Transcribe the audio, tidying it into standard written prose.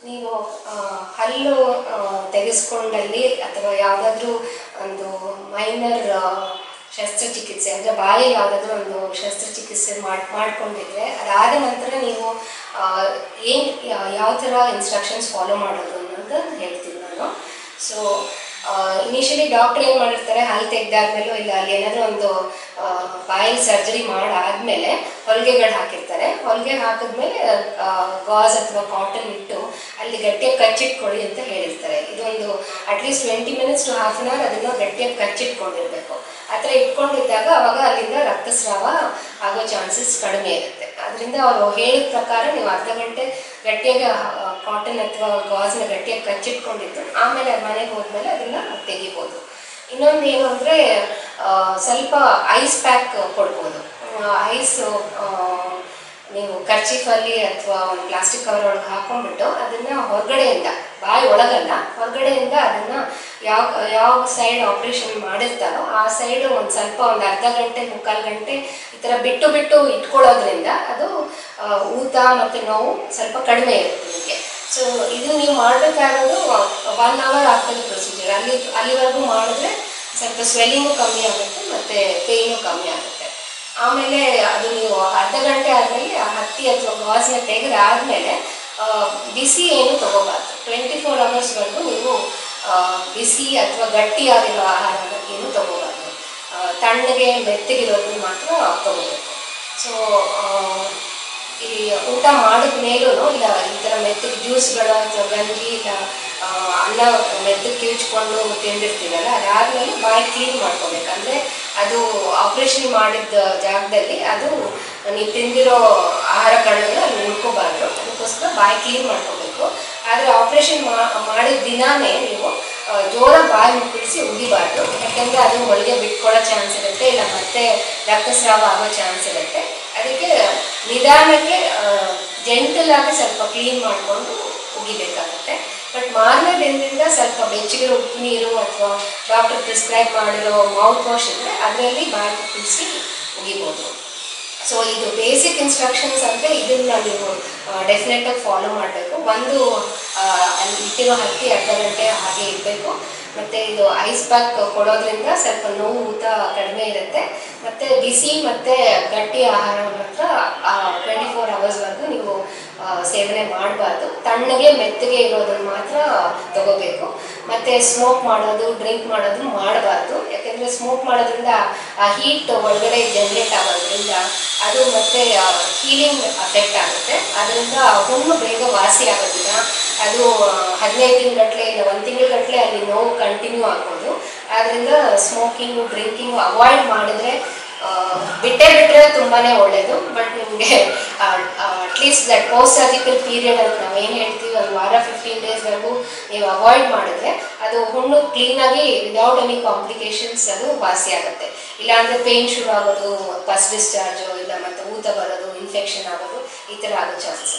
ನೀವು ಹಲ್ಲು ತೆಗೆಸ್ಕೊಂಡಲ್ಲಿ ಅಥವಾ ಯಾವುದಾದ್ರೂ ಒಂದು ಮೈನರ್ ಶಸ್ತ್ರಚಿಕಿತ್ಸೆ ಅಂದರೆ ಬಾಯಿ ಯಾವುದಾದ್ರೂ ಒಂದು ಶಸ್ತ್ರಚಿಕಿತ್ಸೆ ಮಾಡ್ಕೊಂಡಿದ್ರೆ ಅದಾದ ನಂತರ ನೀವು ಏನು ಯಾವ ಥರ ಇನ್ಸ್ಟ್ರಕ್ಷನ್ಸ್ ಫಾಲೋ ಮಾಡೋದು ಅನ್ನೋದು ಹೇಳ್ತೀನಿ ನಾನು. ಸೊ ಇನಿಷಿಯಲಿ ಡಾಕ್ಟ್ರ್ ಏನು ಮಾಡಿರ್ತಾರೆ, ಹಲ್ಲು ತೆಗೆದಾದ್ಮೇಲೂ ಇಲ್ಲ ಅಲ್ಲಿ ಏನಾದರೂ ಒಂದು ಬಾಯಲ್ಲಿ ಸರ್ಜರಿ ಮಾಡಾದ್ಮೇಲೆ ಹೊಲಿಗೆಗಳು ಹಾಕಿರ್ತಾರೆ. ಹೊಲಿಗೆ ಹಾಕಿದ್ಮೇಲೆ ಗಾಜ್ ಅಥವಾ ಕಾಟನ್ ಇಟ್ಟು ಅಲ್ಲಿ ಗಟ್ಟಿಯಾಗಿ ಕಚ್ಚಿಟ್ಕೊಳ್ಳಿ ಅಂತ ಹೇಳಿರ್ತಾರೆ. ಇದೊಂದು at least 20 minutes to half an hour ಅದನ್ನು ಗಟ್ಟಿಯಾಗಿ ಕಚ್ಚಿಟ್ಕೊಂಡಿರ್ಬೇಕು. ಆ ಥರ ಇಟ್ಕೊಂಡಿದ್ದಾಗ ಅವಾಗ ಅಲ್ಲಿಂದ ರಕ್ತಸ್ರಾವ ಆಗೋ ಚಾನ್ಸಸ್ ಕಡಿಮೆ ಇರುತ್ತೆ. ಅದರಿಂದ ಅವರು ಹೇಳಿದ ಪ್ರಕಾರ ನೀವು ಅರ್ಧ ಗಂಟೆ ಗಟ್ಟಿಯಾಗಿ ಕಾಟನ್ ಅಥವಾ ಗಾಜ್ನ ಗಟ್ಟಿಯಾಗಿ ಕಚ್ಚಿಟ್ಕೊಂಡಿದ್ದು ಆಮೇಲೆ ಮನೆಗೆ ಹೋದ್ಮೇಲೆ ಅದನ್ನು ತೆಗಿಬೋದು. ಇನ್ನೊಂದು ಏನು ಅಂದರೆ ಸ್ವಲ್ಪ ಐಸ್ ಪ್ಯಾಕ್ ಕೊಡ್ಬೋದು. ಐಸು ನೀವು ಕರ್ಚೀಫಲ್ಲಿ ಅಥವಾ ಒಂದು ಪ್ಲಾಸ್ಟಿಕ್ ಕವರ್ ಒಳಗೆ ಹಾಕೊಂಡ್ಬಿಟ್ಟು ಅದನ್ನು ಹೊರಗಡೆಯಿಂದ, ಬಾಯಿ ಒಳಗಲ್ಲ ಹೊರಗಡೆಯಿಂದ ಅದನ್ನು ಯಾವ ಸೈಡ್ ಆಪ್ರೇಷನ್ ಮಾಡಿರ್ತಾರೋ ಆ ಸೈಡು ಒಂದು ಸ್ವಲ್ಪ ಒಂದು ಅರ್ಧ ಗಂಟೆ ಮುಕ್ಕಾಲು ಗಂಟೆ ಈ ಥರ ಬಿಟ್ಟು ಇಟ್ಕೊಳ್ಳೋದ್ರಿಂದ ಅದು ಊತ ಮತ್ತು ನೋವು ಸ್ವಲ್ಪ ಕಡಿಮೆ ಇರುತ್ತೆ ನಿಮಗೆ. ಸೊ ಇದು ನೀವು ಮಾಡಬೇಕಾಗೋದು 1 hour ಆಗ್ತದೆ ಪ್ರೊಸೀಜರ್. ಅಲ್ಲಿವರೆಗೂ ಮಾಡಿದ್ರೆ ಸ್ವಲ್ಪ ಸ್ವೆಲ್ಲಿಂಗು ಕಮ್ಮಿ ಆಗುತ್ತೆ ಮತ್ತು ಪೇಯ್ನು ಕಮ್ಮಿ ಆಗುತ್ತೆ. ಆಮೇಲೆ ಅದು ನೀವು ಅರ್ಧ ಗಂಟೆ ಆದಮೇಲೆ ಹತ್ತಿ ಅಥವಾ ಗಾಜ್ನ ತೆಗೆದಾದ್ಮೇಲೆ ಬಿಸಿ ಏನು ತೊಗೋಬಾರ್ದು. 24 hours ನೀವು ಬಿಸಿ ಅಥವಾ ಗಟ್ಟಿಯಾಗಿರೋ ಆಹಾರ ಏನು ತೊಗೋಬಾರ್ದು. ತಣ್ಣಗೆ ಮೆತ್ತಗಿರೋದು ಮಾತ್ರ ತೊಗೋಬೇಕು. ಸೊ ಈ ಊಟ ಮಾಡಿದ ಮೇಲೂ ಇಲ್ಲ ಈ ಥರ ಮೆತ್ತಗೆ ಜ್ಯೂಸ್ಗಳು ಅಥವಾ ಗಂಜಿ ಇಲ್ಲ ಅನ್ನ ಮೆತ್ತಗೆ ಕಿವುಚ್ಕೊಂಡು ತಿಂದಿರ್ತೀವಲ್ಲ, ಅದಾದಮೇಲೆ ಬಾಯಿ ಕ್ಲೀನ್ ಮಾಡ್ಕೋಬೇಕಂದ್ರೆ ಅದು ಆಪ್ರೇಷನ್ ಮಾಡಿದ ಜಾಗದಲ್ಲಿ ಅದು ನೀವು ತಿಂದಿರೋ ಆಹಾರ ಕಣಗಳು ಅಲ್ಲಿ ಉಳ್ಕೋಬಾರ್ದು. ಅದಕ್ಕೋಸ್ಕರ ಬಾಯಿ ಕ್ಲೀನ್ ಮಾಡ್ಕೋಬೇಕು. ಆದರೆ ಆಪ್ರೇಷನ್ ಮಾಡಿದ ದಿನಾನೇ ನೀವು ಜೋರ ಬಾಯಿ ಮುಕ್ಕಿಡಿಸಿ ಉಗಿಬಾರ್ದು. ಯಾಕೆಂದರೆ ಅದು ಹೊಲಿಗೆ ಬಿಟ್ಕೊಳ್ಳೋ ಚಾನ್ಸ್ ಇರುತ್ತೆ, ಇಲ್ಲ ಮತ್ತೆ ರಕ್ತಸ್ರಾವ ಆಗೋ ಚಾನ್ಸ್ ಇರುತ್ತೆ. ಅದಕ್ಕೆ ನಿಧಾನಕ್ಕೆ ಜೆಂಟಲ್ ಆಗಿ ಸ್ವಲ್ಪ ಕ್ಲೀನ್ ಮಾಡಿಕೊಂಡು ಉಗಿಬೇಕಾಗುತ್ತೆ. ಬಟ್ ಮಾರನೇ ದಿನದಿಂದ ಸ್ವಲ್ಪ ಬೆಚ್ಚಗಿರೋ ಉಪ್ಪು ನೀರು ಅಥವಾ ಡಾಕ್ಟರ್ ಪ್ರಿಸ್ಕ್ರೈಬ್ ಮಾಡಿರೋ ಮೌತ್ ವಾಶ್ ಇದ್ದರೆ ಅದರಲ್ಲಿ ಬಾಯಿ ಕುಡಿಸಿ ಉಗಿಬೋದು. ಸೊ ಇದು ಬೇಸಿಕ್ ಇನ್ಸ್ಟ್ರಕ್ಷನ್ಸ್ ಅಂದರೆ ಇದನ್ನು ನೀವು ಡೆಫಿನೆಟಾಗಿ ಫಾಲೋ ಮಾಡಬೇಕು. ಒಂದು ಅಲ್ಲಿ ಇಟ್ಟಿರೋ ಹತ್ತಿ ಅರ್ಧ ಗಂಟೆ ಹಾಗೆ ಇರಬೇಕು. ಮತ್ತು ಇದು ಐಸ್ ಪ್ಯಾಕ್ ಕೊಡೋದ್ರಿಂದ ಸ್ವಲ್ಪ ನೋವು ಊತ ಕಡಿಮೆ ಇರುತ್ತೆ. ಮತ್ತು ಬಿಸಿ ಮತ್ತು ಗಟ್ಟಿ ಆಹಾರ ಮಾತ್ರ 24 hours ನೀವು ಸೇವನೆ ಮಾಡಬಾರ್ದು. ತಣ್ಣಗೆ ಮೆತ್ತಗೆ ಇರೋದನ್ನು ಮಾತ್ರ ತಗೋಬೇಕು. ಮತ್ತು ಸ್ಮೋಕ್ ಮಾಡೋದು, ಡ್ರಿಂಕ್ ಮಾಡೋದು ಮಾಡಬಾರ್ದು. ಯಾಕೆಂದರೆ ಸ್ಮೋಕ್ ಮಾಡೋದ್ರಿಂದ ಆ ಹೀಟ್ ಒಳಗಡೆ ಜನರೇಟ್ ಆಗೋದ್ರಿಂದ ಅದು ಮತ್ತು ಹೀಲಿಂಗ್ ಅಫೆಕ್ಟ್ ಆಗುತ್ತೆ. ಅದರಿಂದ ಹುಣ್ಣು ಬೇಗ ವಾಸಿ ಆಗೋದಿಲ್ಲ. ಅದು 15 ದಿನಗಟ್ಟಲೆ ಇಲ್ಲ 1 ತಿಂಗಳಗಟ್ಟಲೆ ಅಲ್ಲಿ ನೋವು ಕಂಟಿನ್ಯೂ ಆಗ್ಬೋದು. ಆದ್ದರಿಂದ ಸ್ಮೋಕಿಂಗು ಡ್ರಿಂಕಿಂಗು ಅವಾಯ್ಡ್ ಮಾಡಿದ್ರೆ ಬಿಟ್ಟರೆ ತುಂಬಾ ಒಳ್ಳೆಯದು. ಬಟ್ ನಿಮಗೆ at least that post surgical period ಅಂತ ನಾವೇನು ಹೇಳ್ತೀವಿ, 1 ವಾರ 15 days ನೀವು ಅವಾಯ್ಡ್ ಮಾಡಿದ್ರೆ ಅದು ಹುಣ್ಣು ಕ್ಲೀನಾಗಿ ವಿದೌಟ್ ಎನಿ ಕಾಂಪ್ಲಿಕೇಶನ್ಸ್ ಅದು ವಾಸಿ ಆಗುತ್ತೆ. ಇಲ್ಲಾಂದರೆ ಪೇಯ್ನ್ ಶುರು ಆಗೋದು, ಪಸ್ ಡಿಸ್ಚಾರ್ಜು, ಇಲ್ಲ ಮತ್ತು ಊತ ಬರೋದು, ಇನ್ಫೆಕ್ಷನ್ ಆಗೋದು ಈ ಥರ ಆಗೋ ಚಾನ್ಸಸ್.